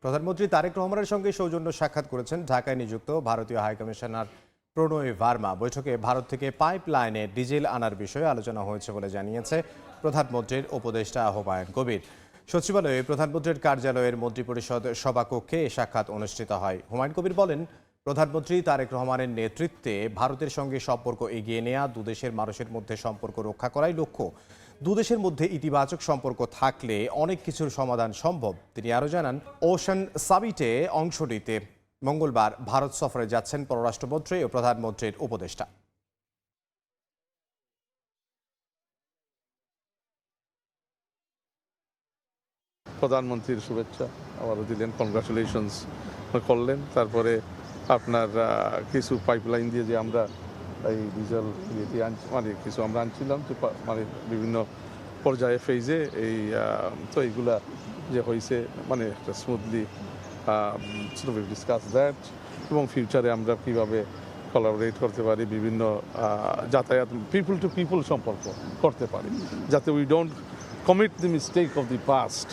প্রধানমন্ত্রী তারেক রহমানের সঙ্গে সৌজন্য সাক্ষাৎ করেছেন ঢাকায় নিযুক্ত ভারতীয় হাইকমিশনার প্রণয় ভার্মা। বৈঠকে ভারত থেকে পাইপলাইনে ডিজেল আনার বিষয়ে আলোচনা হয়েছে বলে জানিয়েছে প্রধানমন্ত্রীর উপদেষ্টা হুমায়ুন কবির। সচিবালয়ে প্রধানমন্ত্রীর কার্যালয়ের মন্ত্রিপরিষদ সভাকক্ষে এ সাক্ষাৎ অনুষ্ঠিত হয়। হুমায়ুন কবির বলেন, প্রধানমন্ত্রী তারেক রহমানের নেতৃত্বে ভারতের সঙ্গে সম্পর্ক এগিয়ে নেওয়া, দুদেশের মানুষের মধ্যে সম্পর্ক রক্ষা করাই লক্ষ্য। দুদেশের মধ্যে ইতিবাচক সম্পর্ক থাকলে অনেক কিছুর সমাধান সম্ভব। তিনি আরও জানান, ওশান সামিটে অংশ নিতে মঙ্গলবার ভারত সফরে যাচ্ছেন পররাষ্ট্রমন্ত্রী ও প্রধানমন্ত্রীর উপদেষ্টা। প্রধানমন্ত্রীর শুভেচ্ছা আবারও দিলেন, কনগ্রাচুলেশনস করলেন। তারপরে আপনার কিছু পাইপলাইন দিয়ে যে আমরা এই ডিজেল মানে কিছু আমরা আনছিলাম, মানে বিভিন্ন পর্যায়ে ফেজে তো এইগুলা যে হয়েছে মানে একটা স্মুথলি ডিসকাস দ্যাট, এবং ফিউচারে আমরা কীভাবে কোলাবোরেট করতে পারি, বিভিন্ন যাতায়াত পিপল টু পিপল সম্পর্ক করতে পারি, যাতে we don't commit the mistake of the past